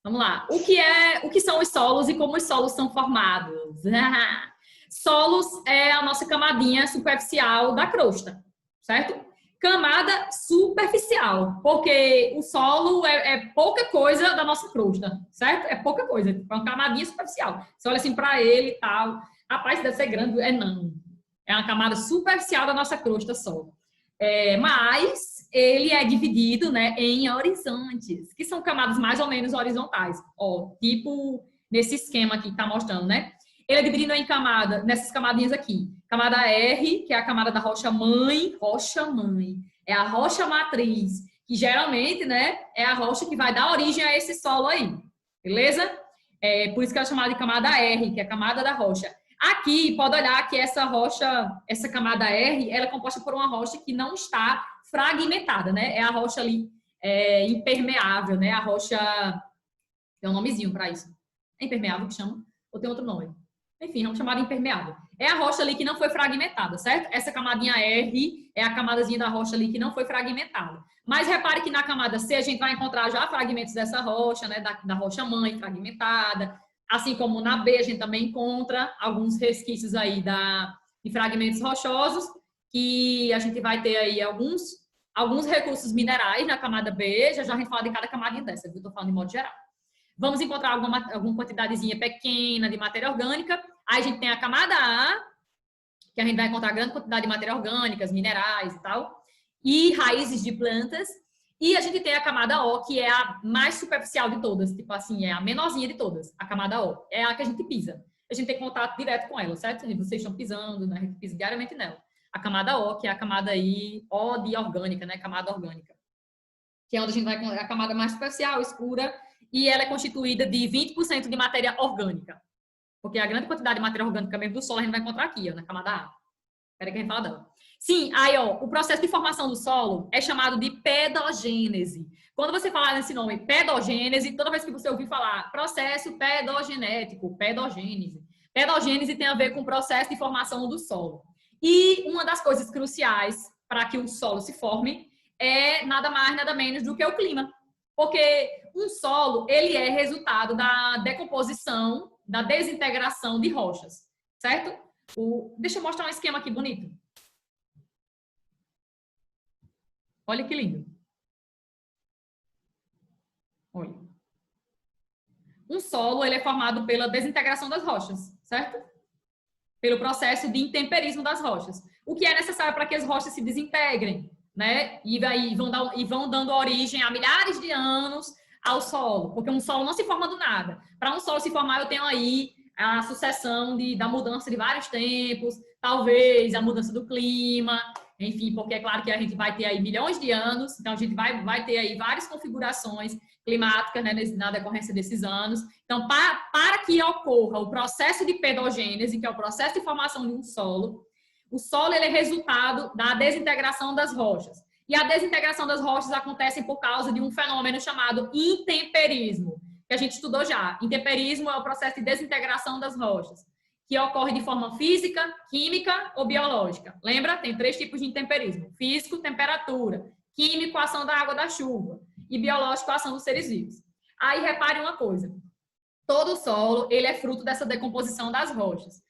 Vamos lá. O que são os solos e como os solos são formados? Solos é a nossa camadinha superficial da crosta, certo? Camada superficial, porque o solo é pouca coisa da nossa crosta, certo? É pouca coisa, é uma camadinha superficial. Você olha assim para ele e tal, rapaz, deve ser grande, não. É uma camada superficial da nossa crosta só. Mas ele é dividido, né, em horizontes, que são camadas mais ou menos horizontais. Ó, tipo nesse esquema aqui que tá mostrando, né? Ele é dividido em camada, nessas camadinhas aqui. Camada R, que é a camada da rocha mãe, é a rocha matriz, que geralmente, né, é a rocha que vai dar origem a esse solo aí, beleza? Por isso que ela é chamada de camada R, que é a camada da rocha. Aqui, pode olhar que essa rocha, essa camada R, ela é composta por uma rocha que não está fragmentada, né? É a rocha ali impermeável, né? A rocha... Tem um nomezinho para isso. É impermeável que chama? Ou tem outro nome? Enfim, vamos chamar de impermeável. É a rocha ali que não foi fragmentada, certo? Essa camadinha R é a camadazinha da rocha ali que não foi fragmentada. Mas repare que na camada C a gente vai encontrar já fragmentos dessa rocha, né? Da rocha mãe fragmentada. Assim como na B a gente também encontra alguns resquícios aí de fragmentos rochosos, que a gente vai ter aí alguns recursos minerais na camada B. Já a gente fala de cada camadinha dessa, eu estou falando de modo geral. Vamos encontrar alguma quantidadezinha pequena de matéria orgânica. Aí a gente tem a camada A, que a gente vai encontrar grande quantidade de matéria orgânica, minerais e tal, e raízes de plantas. E a gente tem a camada O, que é a mais superficial de todas, tipo assim, é a menorzinha de todas, a camada O. É a que a gente pisa. A gente tem contato direto com ela, certo? Vocês estão pisando, né? A gente pisa diariamente nela. A camada O, que é a camada aí, O de orgânica, né? Camada orgânica. Que é onde a gente vai com a camada mais superficial, escura, e ela é constituída de 20% de matéria orgânica. Porque a grande quantidade de matéria orgânica mesmo do solo a gente vai encontrar aqui, ó, na camada A. Espera que a gente fala dela. Sim, aí, ó, o processo de formação do solo é chamado de pedogênese. Quando você falar nesse nome, pedogênese, toda vez que você ouvir falar processo pedogenético, pedogênese. Pedogênese tem a ver com o processo de formação do solo. E uma das coisas cruciais para que o solo se forme é nada mais, nada menos do que o clima. Porque um solo, ele é resultado da decomposição, da desintegração de rochas, certo? Deixa eu mostrar um esquema aqui bonito. Olha que lindo. Olha. Um solo, ele é formado pela desintegração das rochas, certo? Pelo processo de intemperismo das rochas. O que é necessário para que as rochas se desintegrem, né? E vão dando origem a milhares de anos ao solo, porque um solo não se forma do nada. Para um solo se formar, eu tenho aí a sucessão da mudança de vários tempos, talvez a mudança do clima, enfim, porque é claro que a gente vai ter aí milhões de anos, então a gente vai ter aí várias configurações climáticas, né, na decorrência desses anos. Então, para que ocorra o processo de pedogênese, que é o processo de formação de um solo, o solo ele é resultado da desintegração das rochas. E a desintegração das rochas acontece por causa de um fenômeno chamado intemperismo, que a gente estudou já. Intemperismo é o processo de desintegração das rochas, que ocorre de forma física, química ou biológica. Lembra? Tem 3 tipos de intemperismo. Físico, temperatura. Químico, ação da água da chuva. E biológico, ação dos seres vivos. Aí repare uma coisa. Todo o solo, ele é fruto dessa decomposição das rochas.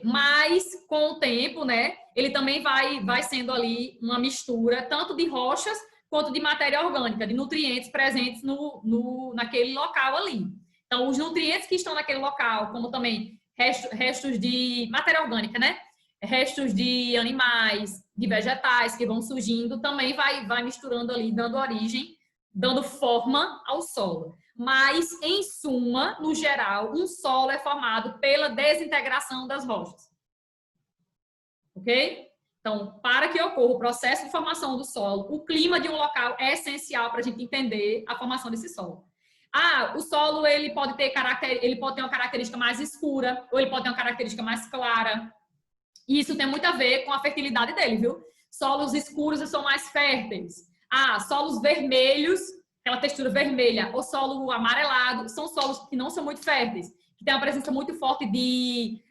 Mas, com o tempo, né, ele também vai sendo ali uma mistura tanto de rochas quanto de matéria orgânica, de nutrientes presentes naquele local ali. Então, os nutrientes que estão naquele local, como também restos de matéria orgânica, né? Restos de animais, de vegetais que vão surgindo, também vai misturando ali, dando origem, dando forma ao solo. Mas, em suma, no geral, um solo é formado pela desintegração das rochas. Ok? Então, para que ocorra o processo de formação do solo, o clima de um local é essencial para a gente entender a formação desse solo. O solo ele pode ter uma característica mais escura ou ele pode ter uma característica mais clara. E isso tem muito a ver com a fertilidade dele, viu? Solos escuros são mais férteis. Solos vermelhos, aquela textura vermelha, ou solo amarelado, são solos que não são muito férteis, que tem uma presença muito forte de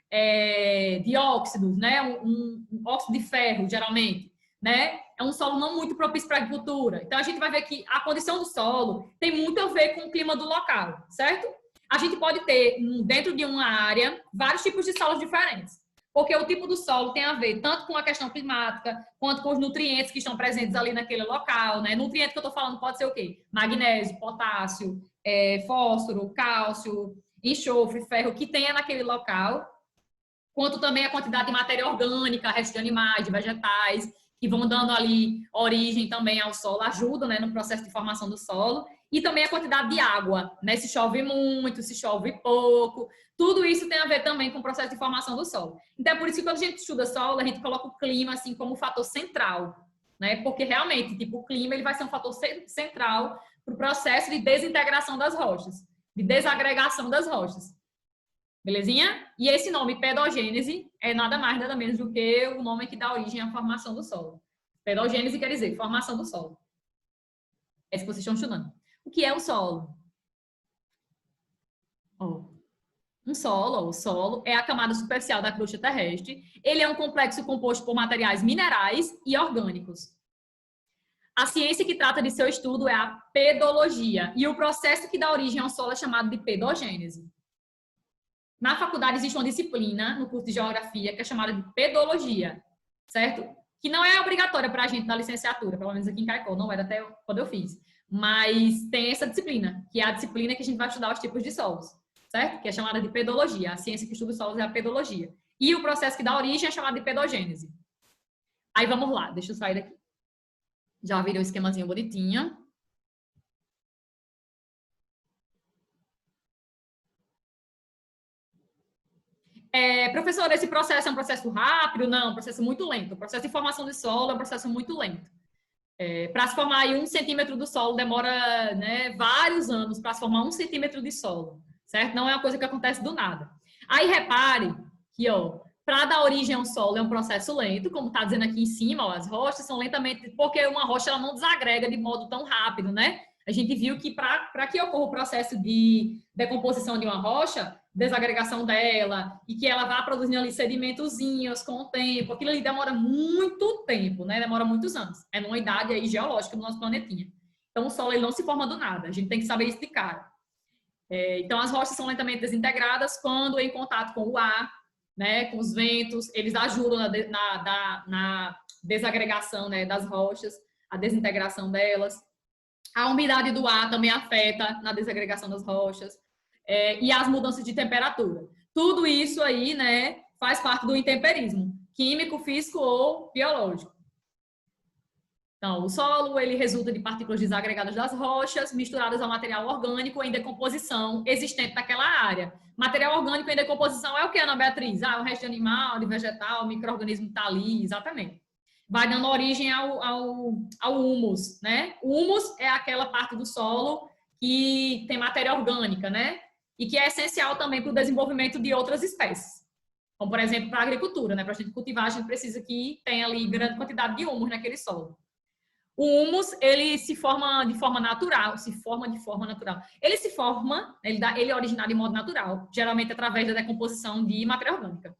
óxidos, né? Um óxido de ferro, geralmente, né? é um solo não muito propício para a agricultura. Então, a gente vai ver que a condição do solo tem muito a ver com o clima do local, certo? A gente pode ter, dentro de uma área, vários tipos de solos diferentes. Porque o tipo do solo tem a ver tanto com a questão climática, quanto com os nutrientes que estão presentes ali naquele local, né? Nutriente que eu estou falando pode ser o quê? Magnésio, potássio, fósforo, cálcio, enxofre, ferro, que tenha naquele local, quanto também a quantidade de matéria orgânica, restos de animais, de vegetais, que vão dando ali origem também ao solo, ajudam, né, no processo de formação do solo, e também a quantidade de água, né, se chove muito, se chove pouco, tudo isso tem a ver também com o processo de formação do solo. Então, é por isso que quando a gente estuda solo, a gente coloca o clima, assim, como fator central, né, porque realmente, tipo, o clima, ele vai ser um fator central para o processo de desintegração das rochas, de desagregação das rochas. Belezinha? E esse nome, pedogênese, é nada mais, nada menos do que o nome que dá origem à formação do solo. Pedogênese quer dizer formação do solo. É isso que vocês estão estudando. O que é o solo? O solo é a camada superficial da crosta terrestre. Ele é um complexo composto por materiais minerais e orgânicos. A ciência que trata de seu estudo é a pedologia. E o processo que dá origem ao solo é chamado de pedogênese. Na faculdade existe uma disciplina, no curso de geografia, que é chamada de pedologia, certo? Que não é obrigatória para a gente na licenciatura, pelo menos aqui em Caicó, não era até quando eu fiz. Mas tem essa disciplina, que é a disciplina que a gente vai estudar os tipos de solos, certo? Que é chamada de pedologia. A ciência que estuda os solos é a pedologia. E o processo que dá origem é chamado de pedogênese. Aí vamos lá, deixa eu sair daqui. Já virei o esquemazinho bonitinho. Professor, esse processo é um processo rápido? Não, é um processo muito lento. O processo de formação de solo é um processo muito lento. Para se formar aí 1 centímetro do solo, demora, né, vários anos para se formar 1 centímetro de solo, certo? Não é uma coisa que acontece do nada. Aí repare que, ó, para dar origem a um solo é um processo lento, como está dizendo aqui em cima, ó, as rochas são lentamente, porque uma rocha ela não desagrega de modo tão rápido, né? A gente viu que para que ocorra o processo de decomposição de uma rocha, desagregação dela, e que ela vá produzindo ali sedimentozinhos com o tempo, aquilo ali demora muito tempo, né? Demora muitos anos. É numa idade aí geológica do nosso planetinha. Então, o solo ele não se forma do nada. A gente tem que saber isso de cara. Então, as rochas são lentamente desintegradas quando em contato com o ar, né? Com os ventos, eles ajudam na desagregação, né, das rochas, a desintegração delas. A umidade do ar também afeta na desagregação das rochas. E as mudanças de temperatura. Tudo isso aí, né, faz parte do intemperismo, químico, físico ou biológico. Então, o solo, ele resulta de partículas desagregadas das rochas, misturadas ao material orgânico em decomposição existente naquela área. Material orgânico em decomposição é o que, Ana Beatriz? O resto de animal, de vegetal, micro-organismo que está ali, exatamente. Vai dando origem ao humus, né? O humus é aquela parte do solo que tem matéria orgânica, né? E que é essencial também para o desenvolvimento de outras espécies. Como, por exemplo, para a agricultura, né? Para a gente cultivar, a gente precisa que tenha ali grande quantidade de humus naquele solo. O humus, ele se forma de forma natural, Ele se forma, ele é originado de modo natural, geralmente através da decomposição de matéria orgânica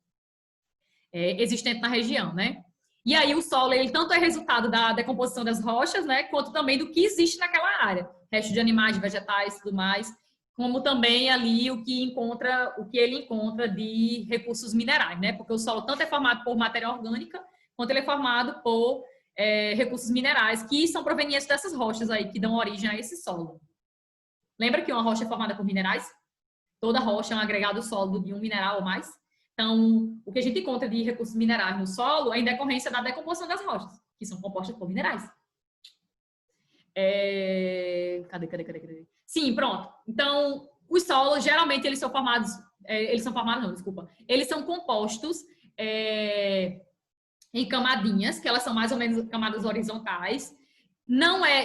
existente na região, né? E aí o solo, ele tanto é resultado da decomposição das rochas, né? Quanto também do que existe naquela área. Restos de animais, de vegetais e tudo mais, como também ali o que ele encontra de recursos minerais, né? Porque o solo tanto é formado por matéria orgânica, quanto ele é formado por recursos minerais que são provenientes dessas rochas aí, que dão origem a esse solo. Lembra que uma rocha é formada por minerais? Toda rocha é um agregado sólido de um mineral ou mais. Então, o que a gente encontra de recursos minerais no solo é em decorrência da decomposição das rochas, que são compostas por minerais. Cadê? Sim, pronto. Então, os solos, geralmente, eles são compostos em camadinhas, que elas são mais ou menos camadas horizontais.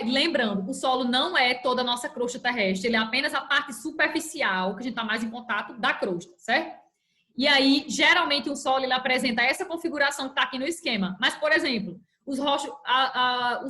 Lembrando, o solo não é toda a nossa crosta terrestre, ele é apenas a parte superficial, que a gente está mais em contato da crosta, certo? E aí, geralmente, o solo ele apresenta essa configuração que está aqui no esquema. Mas, por exemplo, o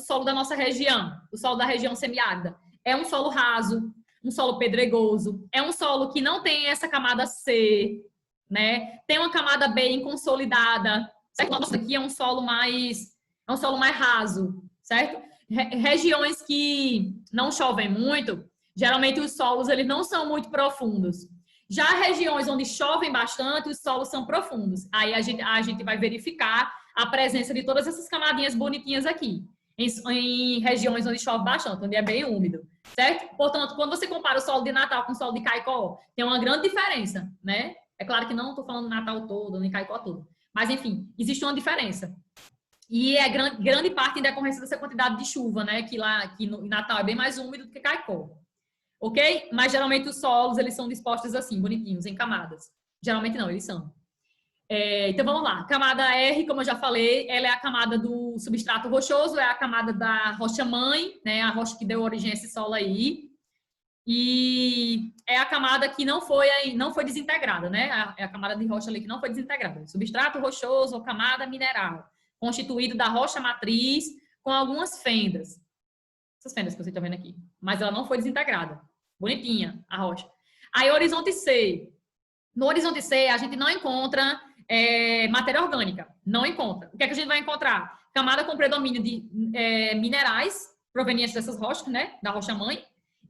solo da nossa região, o solo da região semiárida, é um solo raso, um solo pedregoso, é um solo que não tem essa camada C, né? Tem uma camada bem consolidada. Certo? Nossa, aqui é um solo mais É um solo mais raso, certo? Regiões que não chovem muito, geralmente os solos eles não são muito profundos. Já regiões onde chovem bastante, os solos são profundos. Aí a gente vai verificar a presença de todas essas camadinhas bonitinhas aqui, em regiões onde chove bastante, onde é bem úmido, certo? Portanto, quando você compara o solo de Natal com o solo de Caicó, tem uma grande diferença, né? É claro que não estou falando Natal todo, nem Caicó todo. Mas, enfim, existe uma diferença. E é grande parte em decorrência dessa quantidade de chuva, né? Que no Natal é bem mais úmido do que Caicó. Ok? Mas geralmente os solos, eles são dispostos assim, bonitinhos, em camadas. Geralmente não, eles são. Então vamos lá. Camada R, como eu já falei, ela é a camada do substrato rochoso, é a camada da rocha-mãe, né? A rocha que deu origem a esse solo aí. E é a camada que não foi desintegrada, né? É a camada de rocha ali que não foi desintegrada. Substrato rochoso ou camada mineral, constituído da rocha matriz com algumas fendas. Essas fendas que você está vendo aqui. Mas ela não foi desintegrada. Bonitinha a rocha. Aí, horizonte C. No horizonte C, a gente não encontra matéria orgânica. Não encontra. O que é que a gente vai encontrar? Camada com predomínio de minerais provenientes dessas rochas, né? Da rocha-mãe.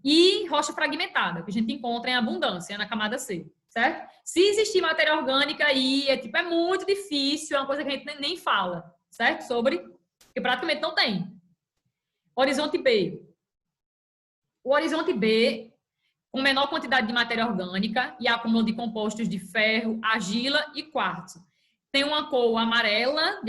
E rocha fragmentada, que a gente encontra em abundância na camada C, certo? Se existir matéria orgânica aí, é muito difícil, é uma coisa que a gente nem fala, certo? Sobre, porque praticamente não tem. Horizonte B. O horizonte B, com menor quantidade de matéria orgânica e acúmulo de compostos de ferro, argila e quartzo. Tem uma cor amarela,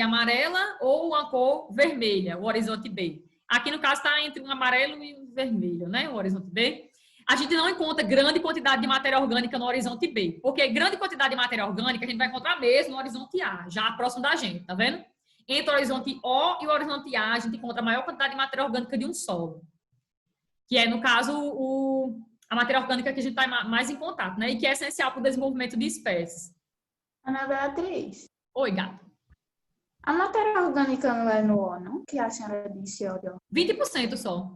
ou uma cor vermelha, o horizonte B. Aqui, no caso, está entre um amarelo e um vermelho, né? O horizonte B. A gente não encontra grande quantidade de matéria orgânica no horizonte B, porque grande quantidade de matéria orgânica a gente vai encontrar mesmo no horizonte A, já próximo da gente, tá vendo? Entre o horizonte O e o horizonte A, a gente encontra a maior quantidade de matéria orgânica de um solo, que é, no caso, a matéria orgânica que a gente está mais em contato, né? E que é essencial para o desenvolvimento de espécies. Ana Beatriz, Oi, gato. a matéria orgânica não é no O, não? Que a senhora disse, olha. 20% só.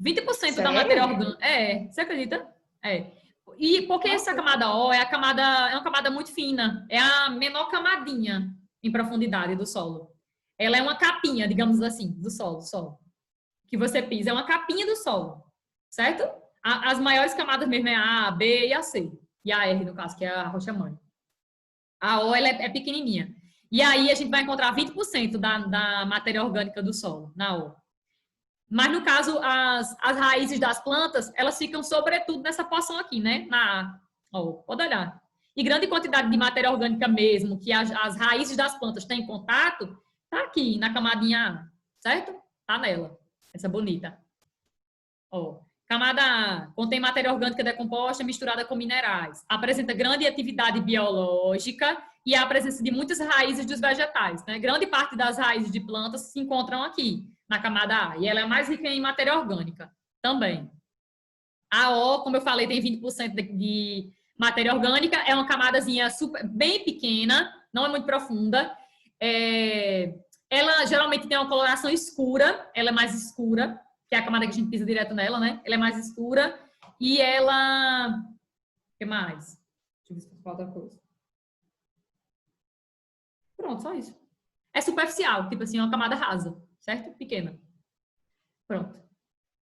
20% da matéria Sério? orgânica. Você acredita? E porque essa Nossa. camada O é uma camada muito fina, é a menor camadinha em profundidade do solo. Ela é uma capinha, digamos assim, do solo que você pisa, é uma capinha do solo, certo? As maiores camadas mesmo é a A, B e a C. E a R, no caso, que é a rocha-mãe. A O ela é pequenininha. E aí a gente vai encontrar 20% da matéria orgânica do solo, na O. Mas, no caso, as raízes das plantas, elas ficam sobretudo nessa porção aqui, né? Na A. Ó, pode olhar. E grande quantidade de matéria orgânica mesmo, que as raízes das plantas têm contato, tá aqui, na camadinha A, certo? Tá nela, essa bonita. Ó, camada A, contém matéria orgânica decomposta misturada com minerais. Apresenta grande atividade biológica e a presença de muitas raízes dos vegetais, né? Grande parte das raízes de plantas se encontram aqui, na camada A, e ela é mais rica em matéria orgânica também. A O, como eu falei, tem 20% de matéria orgânica, é uma camadazinha bem pequena, não é muito profunda. Ela geralmente tem uma coloração escura, ela é mais escura, que é a camada que a gente pisa direto nela, né? Ela é mais escura e ela... O que mais? Deixa eu ver se falta outra coisa. Pronto, só isso. É superficial, tipo assim, é uma camada rasa, certo? Pequena. Pronto.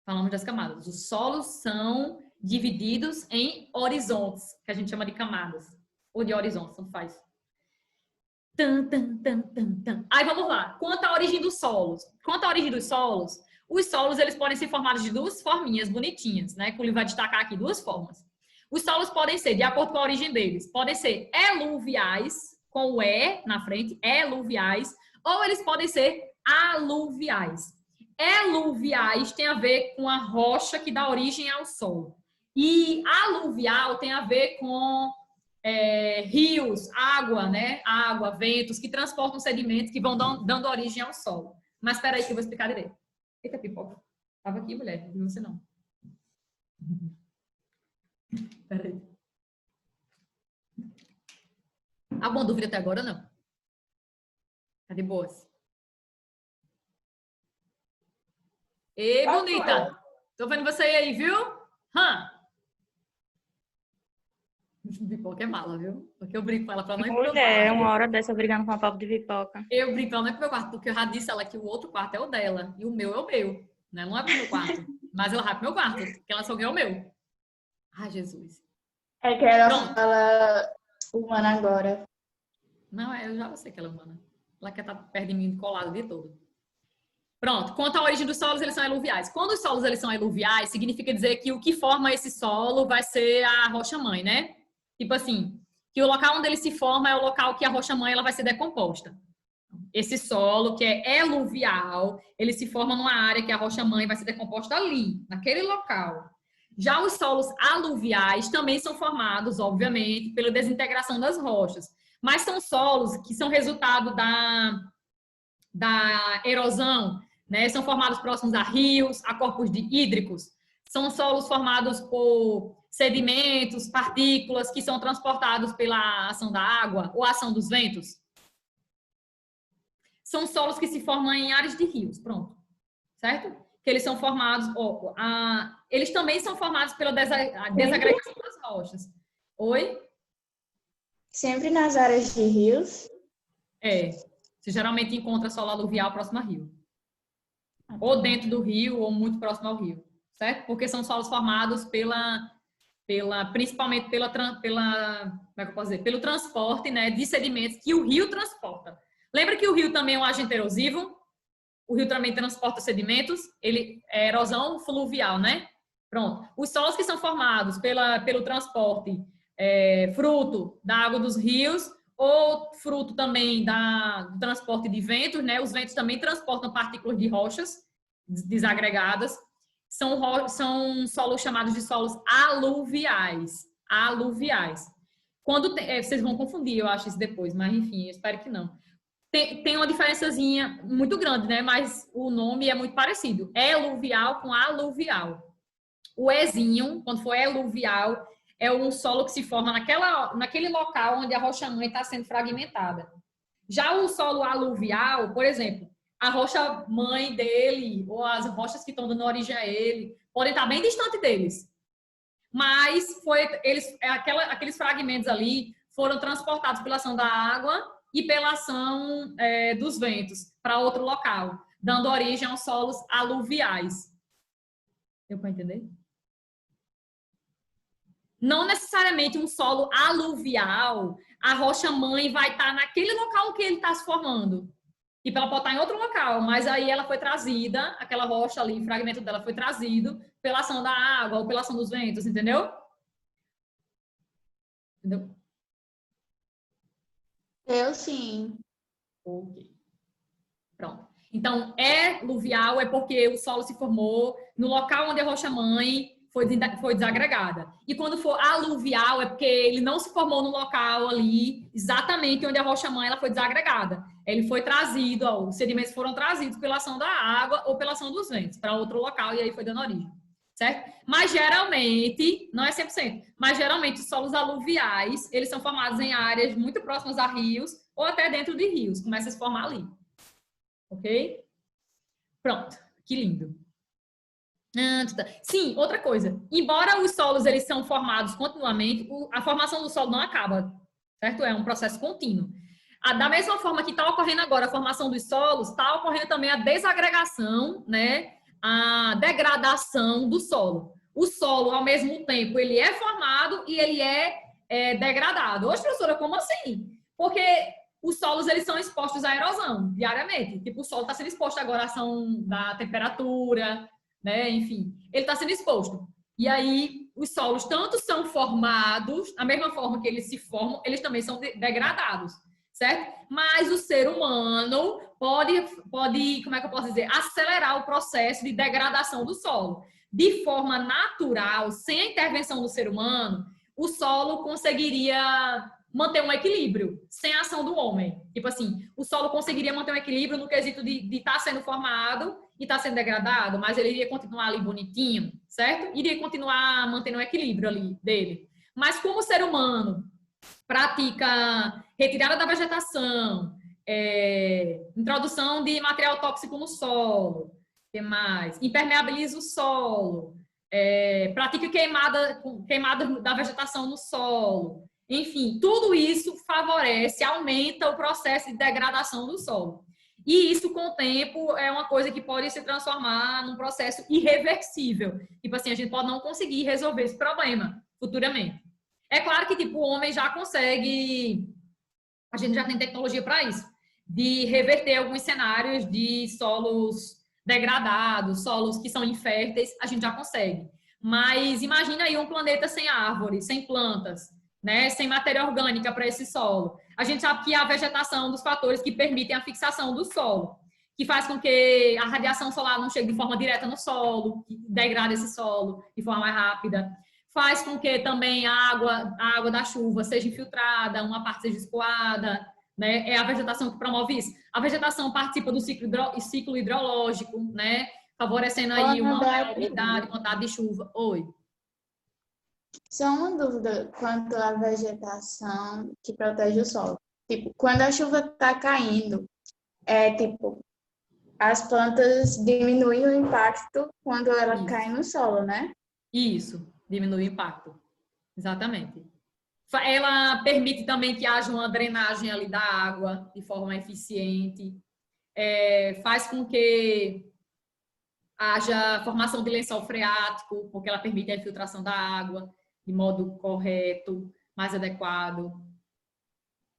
Falamos das camadas. Os solos são divididos em horizontes, que a gente chama de camadas. Ou de horizontes, tanto faz. Aí vamos lá. Quanto à origem dos solos. Os solos eles podem ser formados de duas forminhas bonitinhas, né? Que o livro vai destacar aqui duas formas. Os solos podem ser, de acordo com a origem deles, podem ser eluviais, com o E na frente, eluviais, ou eles podem ser aluviais. Eluviais tem a ver com a rocha que dá origem ao solo. E aluvial tem a ver com rios, água, né? Água, ventos, que transportam sedimentos que vão dando origem ao solo. Mas espera aí que eu vou explicar direito. Eita, pipoca. Tava aqui, mulher. Não vi você não. Espera aí. Alguma dúvida até agora, não? Tá de boas? Ei, bonita! Tô vendo você aí, viu? Pipoca é mala, viu? Porque eu brinco com ela pra não ir pro meu Mulher, quarto. uma hora dessa brigando com a papo de pipoca. Eu brinco pra não ir pro meu quarto, porque eu já disse a ela que o outro quarto é o dela e o meu é o meu, né? Não é pro meu quarto. Mas ela vai pro meu quarto, porque ela só quer o meu. Ai, Jesus. É que ela Pronto. fala humana agora. Não, eu já sei que ela é humana. Ela quer estar perto de mim, colada o dia todo. Pronto. Quanto à origem dos solos, eles são eluviais. Quando os solos eles são eluviais, significa dizer que o que forma esse solo vai ser a rocha-mãe, né? Tipo assim, que o local onde ele se forma é o local que a rocha-mãe ela vai ser decomposta. Esse solo, que é eluvial, ele se forma numa área que a rocha-mãe vai ser decomposta ali, naquele local. Já os solos aluviais também são formados, obviamente, pela desintegração das rochas. Mas são solos que são resultado da erosão, né? São formados próximos a rios, a corpos hídricos. São solos formados por sedimentos, partículas que são transportados pela ação da água ou ação dos ventos. São solos que se formam em áreas de rios, pronto. Certo? Que eles são formados, eles também são formados pela desagregação das rochas. Oi? Sempre nas áreas de rios. É. Você geralmente encontra solo aluvial próximo a rio. Ou dentro do rio, ou muito próximo ao rio. Certo? Porque são solos formados principalmente como é que eu posso dizer? Pelo transporte, né, de sedimentos que o rio transporta. Lembra que o rio também é um agente erosivo? O rio também transporta sedimentos, ele é erosão fluvial, né? Pronto. Os solos que são formados pelo transporte fruto da água dos rios ou fruto também do transporte de ventos, né? Os ventos também transportam partículas de rochas desagregadas. São solos chamados de solos aluviais. Aluviais. Vocês vão confundir, eu acho, isso depois, mas enfim, eu espero que não. Tem uma diferençazinha muito grande, né? Mas o nome é muito parecido. Eluvial com aluvial. O ezinho, quando for eluvial, é um solo que se forma naquele local onde a rocha-mãe está sendo fragmentada. Já o solo aluvial, por exemplo, a rocha-mãe dele, ou as rochas que estão dando origem a ele, podem estar bem distante deles. Mas aqueles fragmentos ali foram transportados pela ação da água e pela ação dos ventos para outro local, dando origem aos solos aluviais. Deu para entender? Não necessariamente um solo aluvial, a rocha-mãe vai estar naquele local que ele está se formando. Tipo, ela pode estar em outro local, mas aí ela foi trazida, aquela rocha ali, o fragmento dela foi trazido pela ação da água ou pela ação dos ventos, entendeu? Entendeu? Eu sim. Ok. Pronto. Então, eluvial é porque o solo se formou no local onde a rocha-mãe foi desagregada. E quando for aluvial é porque ele não se formou no local ali, exatamente onde a rocha-mãe ela foi desagregada. Ele foi trazido, os sedimentos foram trazidos pela ação da água ou pela ação dos ventos para outro local e aí foi dando origem. Certo? Mas geralmente, não é 100%, mas geralmente os solos aluviais, eles são formados em áreas muito próximas a rios ou até dentro de rios, começa a se formar ali. Ok? Pronto, que lindo. Sim, outra coisa. Embora os solos eles são formados continuamente, a formação do solo não acaba, certo? É um processo contínuo. Da mesma forma que está ocorrendo agora a formação dos solos, está ocorrendo também a desagregação, né? A degradação do solo. O solo, ao mesmo tempo, ele é formado e ele é degradado. Hoje, professora, como assim? Porque os solos eles são expostos à erosão diariamente. Tipo, o solo está sendo exposto agora à ação da temperatura, né? Enfim, ele está sendo exposto. E aí, os solos tanto são formados, da mesma forma que eles se formam, eles também são degradados, certo? Mas o ser humano pode, como é que eu posso dizer, acelerar o processo de degradação do solo. De forma natural, sem a intervenção do ser humano, o solo conseguiria manter um equilíbrio, sem a ação do homem. Tipo assim, o solo conseguiria manter um equilíbrio no quesito de estar sendo formado e estar sendo degradado, mas ele iria continuar ali bonitinho, certo? Iria continuar mantendo um equilíbrio ali dele. Mas como o ser humano pratica retirada da vegetação, introdução de material tóxico no solo, que mais? Impermeabiliza o solo, pratica queimada da vegetação no solo. Enfim, tudo isso favorece, aumenta o processo de degradação do solo. E isso, com o tempo, é uma coisa que pode se transformar num processo irreversível. Tipo assim, a gente pode não conseguir resolver esse problema futuramente. É claro que, tipo, o homem já consegue, a gente já tem tecnologia para isso, de reverter alguns cenários de solos degradados, solos que são inférteis, a gente já consegue. Mas imagina aí um planeta sem árvores, sem plantas, né, sem matéria orgânica para esse solo. A gente sabe que a vegetação é um dos fatores que permitem a fixação do solo, que faz com que a radiação solar não chegue de forma direta no solo, que degrada esse solo de forma mais rápida. Faz com que também a água da chuva seja infiltrada, uma parte seja escoada, né? É a vegetação que promove isso. A vegetação participa do ciclo hidrológico, né? Favorecendo aí uma maior umidade, quantidade de chuva. Oi. Só uma dúvida quanto à vegetação que protege o solo. Tipo, quando a chuva está caindo, as plantas diminuem o impacto quando ela cai no solo, né? Isso, diminui o impacto. Exatamente. Ela permite também que haja uma drenagem ali da água de forma eficiente. Faz com que haja formação de lençol freático, porque ela permite a infiltração da água de modo correto, mais adequado.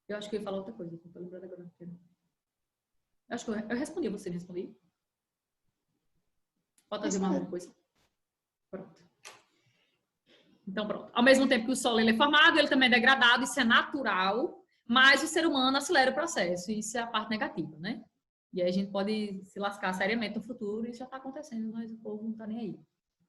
Eu acho que eu ia falar outra coisa, não estou lembrando agora. Eu acho que eu respondi, você me respondi? Pode trazer mais alguma coisa? Pronto. Então, pronto. Ao mesmo tempo que o solo ele é formado, ele também é degradado, isso é natural, mas o ser humano acelera o processo, e isso é a parte negativa, né? E aí a gente pode se lascar seriamente no futuro, e isso já está acontecendo, mas o povo não está nem aí.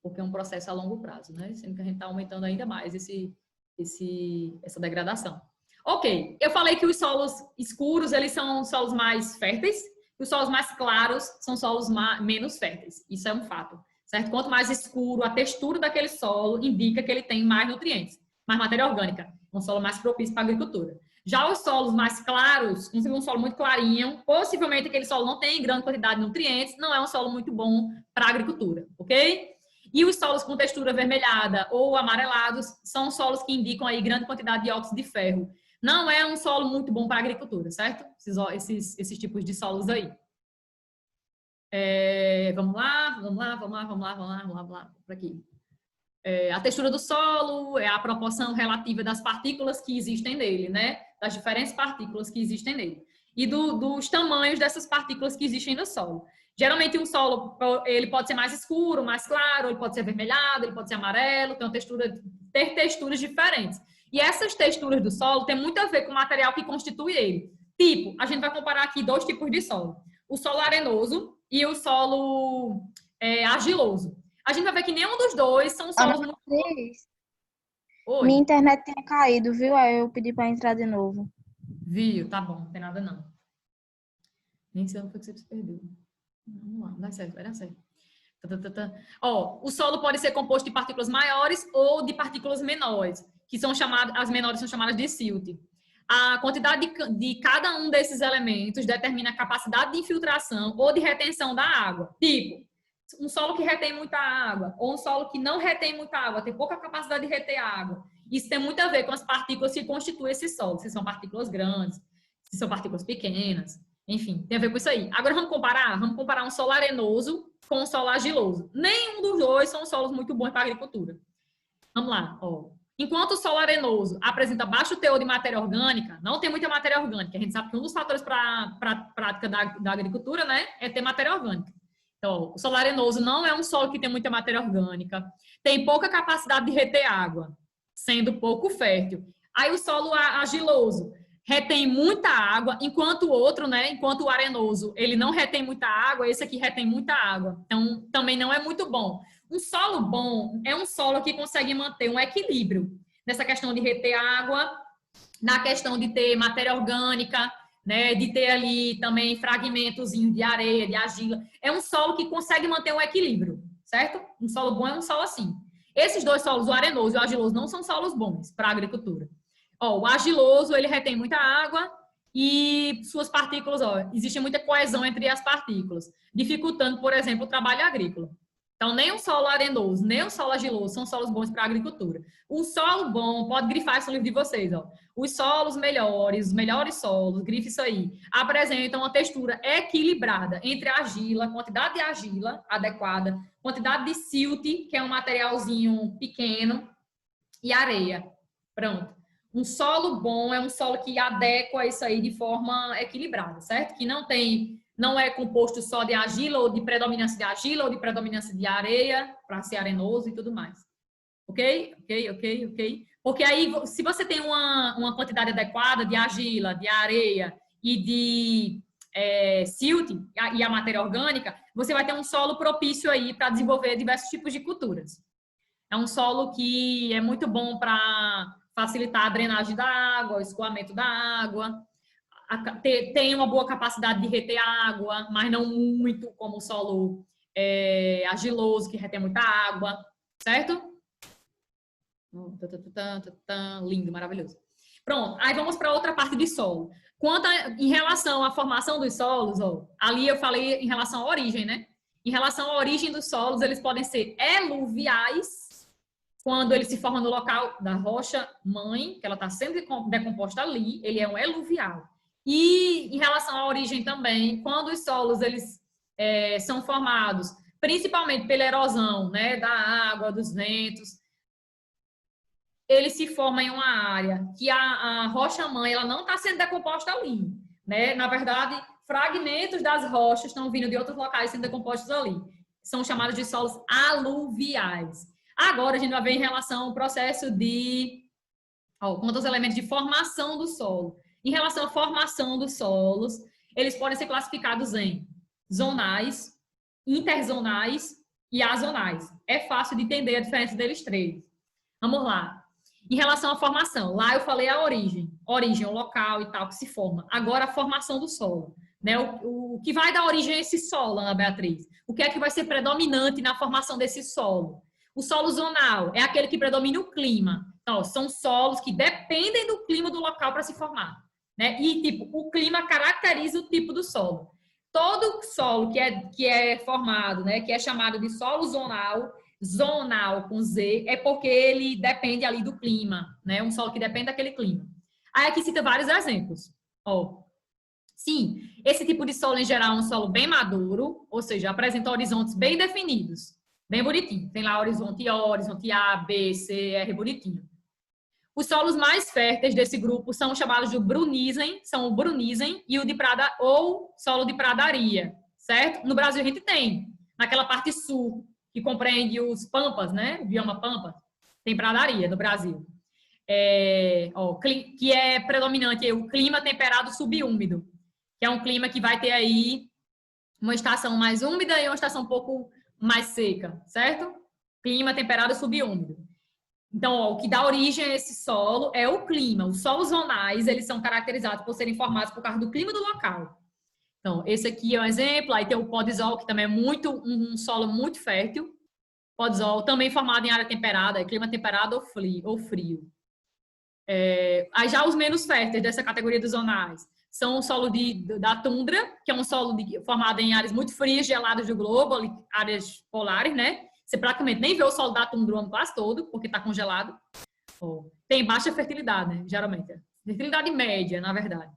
Porque é um processo a longo prazo, né? Sendo que a gente está aumentando ainda mais essa degradação. Ok, eu falei que os solos escuros, eles são solos mais férteis, e os solos mais claros são solos menos férteis. Isso é um fato, certo? Quanto mais escuro, a textura daquele solo indica que ele tem mais nutrientes, mais matéria orgânica, um solo mais propício para a agricultura. Já os solos mais claros, como se fosse um solo muito clarinho, possivelmente aquele solo não tem grande quantidade de nutrientes, não é um solo muito bom para a agricultura, ok? E os solos com textura avermelhada ou amarelados são solos que indicam aí grande quantidade de óxido de ferro. Não é um solo muito bom para a agricultura, certo? Esses tipos de solos aí. Vamos lá, por aqui. A textura do solo é a proporção relativa das partículas que existem nele, né? Das diferentes partículas que existem nele. E dos tamanhos dessas partículas que existem no solo. Geralmente um solo, ele pode ser mais escuro, mais claro, ele pode ser avermelhado, ele pode ser amarelo, ter texturas diferentes. E essas texturas do solo tem muito a ver com o material que constitui ele. Tipo, a gente vai comparar aqui dois tipos de solo. O solo arenoso e o solo argiloso. A gente vai ver que nenhum dos dois são solos muito... Oi. Minha internet tinha caído, viu? Aí eu pedi para entrar de novo. Viu? Tá bom, não tem nada não. Nem sei onde foi que você se perdeu. Vamos lá, vai dar certo. O solo pode ser composto de partículas maiores ou de partículas menores, que são chamadas, as menores são chamadas de silt. A quantidade de cada um desses elementos determina a capacidade de infiltração ou de retenção da água. Tipo, um solo que retém muita água ou um solo que não retém muita água, tem pouca capacidade de reter água. Isso tem muito a ver com as partículas que constituem esse solo, se são partículas grandes, se são partículas pequenas, enfim, tem a ver com isso aí. Agora vamos comparar um solo arenoso com um solo argiloso. Nenhum dos dois são solos muito bons para a agricultura. Vamos lá, ó. Enquanto o solo arenoso apresenta baixo teor de matéria orgânica, não tem muita matéria orgânica. A gente sabe que um dos fatores para a prática da agricultura, né, é ter matéria orgânica. Então, o solo arenoso não é um solo que tem muita matéria orgânica, tem pouca capacidade de reter água, sendo pouco fértil. Aí o solo argiloso retém muita água, enquanto o outro, né, enquanto o arenoso, ele não retém muita água, esse aqui retém muita água. Então, também não é muito bom. Um solo bom é um solo que consegue manter um equilíbrio nessa questão de reter água, na questão de ter matéria orgânica, né, de ter ali também fragmentos de areia, de argila. É um solo que consegue manter um equilíbrio, certo? Um solo bom é um solo assim. Esses dois solos, o arenoso e o argiloso, não são solos bons para a agricultura. Ó, o argiloso, ele retém muita água e suas partículas, ó, existe muita coesão entre as partículas, dificultando, por exemplo, o trabalho agrícola. Então, nem um solo arenoso, nem um solo argiloso são solos bons para a agricultura. O solo bom, pode grifar isso no livro de vocês, ó. Os solos melhores, os melhores solos, grife isso aí, apresentam uma textura equilibrada entre a argila, quantidade de argila adequada, quantidade de silt, que é um materialzinho pequeno, e areia. Pronto. Um solo bom é um solo que adequa isso aí de forma equilibrada, certo? Que não é composto só de argila ou de predominância de argila ou de predominância de areia para ser arenoso e tudo mais. Ok? Porque aí, se você tem uma quantidade adequada de argila, de areia e de silt e a matéria orgânica, você vai ter um solo propício aí para desenvolver diversos tipos de culturas. É um solo que é muito bom para facilitar a drenagem da água, o escoamento da água, tem uma boa capacidade de reter água, mas não muito como o solo argiloso, que retém muita água, certo? Lindo, maravilhoso. Pronto, aí vamos para outra parte de solo. Em relação à formação dos solos, ó, ali eu falei em relação à origem, né? Em relação à origem dos solos, eles podem ser eluviais, quando ele se forma no local da rocha mãe, que ela está sendo decomposta ali, ele é um eluvial. E em relação à origem também, quando os solos eles são formados principalmente pela erosão, né, da água, dos ventos, ele se forma em uma área que a rocha mãe ela não está sendo decomposta ali, né? Na verdade, fragmentos das rochas estão vindo de outros locais sendo decompostos ali. São chamados de solos aluviais. Agora a gente vai ver em relação ao processo de quanto aos elementos de formação do solo. Em relação à formação dos solos, eles podem ser classificados em zonais, interzonais e azonais. É fácil de entender a diferença deles três. Vamos lá. Em relação à formação, lá eu falei a origem. Origem, o local e tal que se forma. Agora a formação do solo. Né? O que vai dar origem a esse solo, Ana Beatriz? O que é que vai ser predominante na formação desse solo? O solo zonal é aquele que predomina o clima. Então, são solos que dependem do clima do local para se formar. Né? E, tipo, o clima caracteriza o tipo do solo. Todo solo que é formado, né, que é chamado de solo zonal, zonal com Z, é porque ele depende ali do clima, né? Um solo que depende daquele clima. Aí aqui cita vários exemplos. Ó, sim, esse tipo de solo em geral é um solo bem maduro, ou seja, apresenta horizontes bem definidos, bem bonitinho. Tem lá horizonte O, horizonte A, B, C, R, bonitinho. Os solos mais férteis desse grupo são chamados de brunisen, são o brunisen e o de prada ou solo de pradaria, certo? No Brasil a gente tem, naquela parte sul, que compreende os pampas, né? O bioma pampa, tem pradaria no Brasil. Que é predominante o clima temperado subúmido, que é um clima que vai ter aí uma estação mais úmida e uma estação um pouco mais seca, certo? Clima temperado subúmido. Então, o que dá origem a esse solo é o clima. Os solos zonais, eles são caracterizados por serem formados por causa do clima do local. Então, esse aqui é um exemplo. Aí tem o podzol, que também é um solo muito fértil. Podzol, também formado em área temperada, clima temperado ou frio. Aí já os menos férteis dessa categoria dos zonais são o solo da tundra, que é um solo formado em áreas muito frias, geladas do globo, áreas polares, né? Você praticamente nem vê o solo da tundra o ano quase todo, porque está congelado. Tem baixa fertilidade, né? Geralmente. Fertilidade média, na verdade.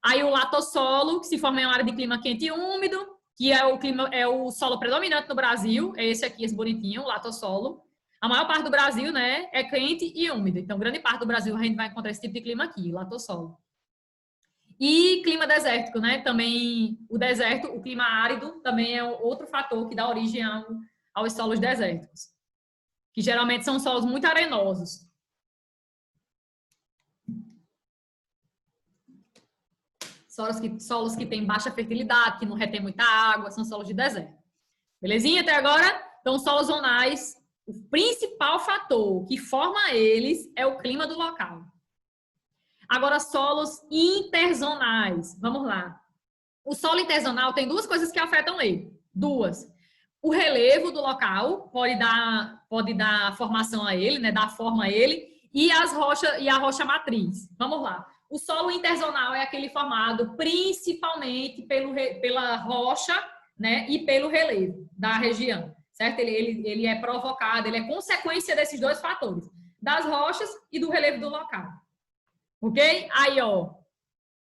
Aí o latossolo, que se forma em uma área de clima quente e úmido, que é o solo predominante no Brasil. É esse aqui, esse bonitinho, o latossolo. A maior parte do Brasil, né, é quente e úmido. Então, grande parte do Brasil a gente vai encontrar esse tipo de clima aqui, latossolo. E clima desértico, né? Também o deserto, o clima árido, também é outro fator que dá origem aos solos desérticos, que geralmente são solos muito arenosos. Solos que têm baixa fertilidade, que não retém muita água, são solos de deserto. Belezinha até agora? Então, solos zonais, o principal fator que forma eles é o clima do local. Agora, solos interzonais. Vamos lá. O solo interzonal tem duas coisas que afetam ele. Duas. O relevo do local pode dar formação a ele, né? Dar forma a ele. E a rocha matriz. Vamos lá. O solo interzonal é aquele formado principalmente pela rocha né, e pelo relevo da região, certo? Ele é provocado, ele é consequência desses dois fatores, das rochas e do relevo do local. Ok? Aí, ó,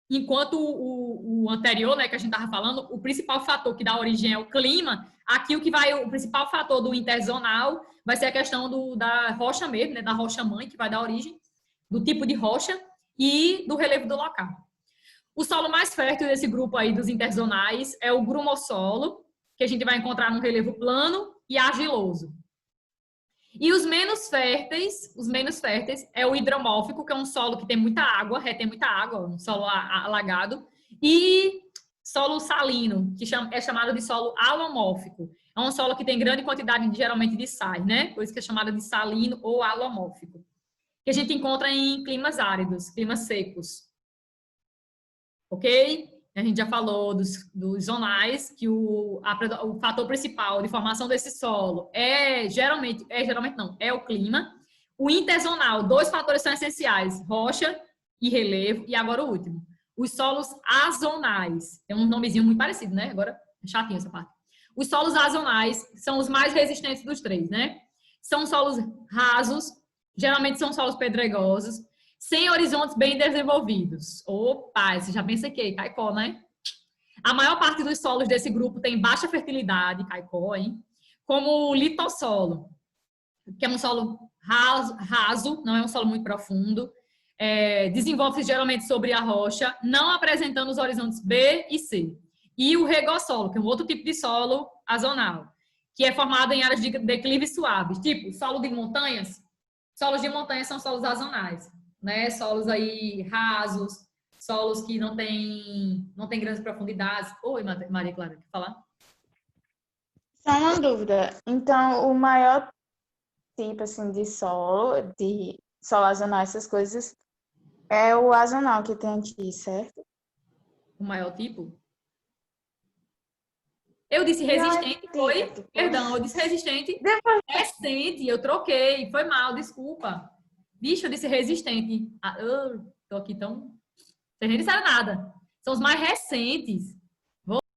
enquanto o anterior, né, que a gente estava falando, o principal fator que dá origem é o clima, aqui o principal fator do interzonal vai ser a questão da rocha mesmo, né, da rocha-mãe, que vai dar origem, do tipo de rocha e do relevo do local. O solo mais fértil desse grupo aí dos interzonais é o grumossolo, que a gente vai encontrar no relevo plano e argiloso. E os menos férteis é o hidromórfico, que é um solo que tem muita água, retém muita água, um solo alagado, e solo salino, que é chamado de solo alomórfico. É um solo que tem grande quantidade, geralmente, de sais, né? Por isso que é chamado de salino ou alomórfico, que a gente encontra em climas áridos, climas secos. Ok? A gente já falou dos zonais, que o fator principal de formação desse solo geralmente não, é o clima. O interzonal, 2 fatores são essenciais, rocha e relevo, e agora o último, os solos azonais. Tem um nomezinho muito parecido, né? Agora é chatinho essa parte. Os solos azonais são os mais resistentes dos 3, né? São solos rasos, geralmente são solos pedregosos, sem horizontes bem desenvolvidos. Opa, você já pensa que caicó, né? A maior parte dos solos desse grupo tem baixa fertilidade, caicó, hein? Como o litossolo, que é um solo raso, não é um solo muito profundo, desenvolve-se geralmente sobre a rocha, não apresentando os horizontes B e C. E o regossolo, que é um outro tipo de solo azonal, que é formado em áreas de declive suaves, tipo solo de montanhas. Solos de montanha são solos azonais, né? Solos aí rasos, solos que não tem grandes profundidades. Oi, Maria Clara, quer falar? Só uma dúvida. Então, o maior tipo assim de solo azonal, essas coisas, é o azonal que tem aqui, certo? O maior tipo? Eu disse resistente, foi? Perdão, eu disse resistente recente, eu troquei, foi mal, desculpa. Bicho, eu disse resistente. Tô aqui tão... Vocês nem disseram nada. São os mais recentes.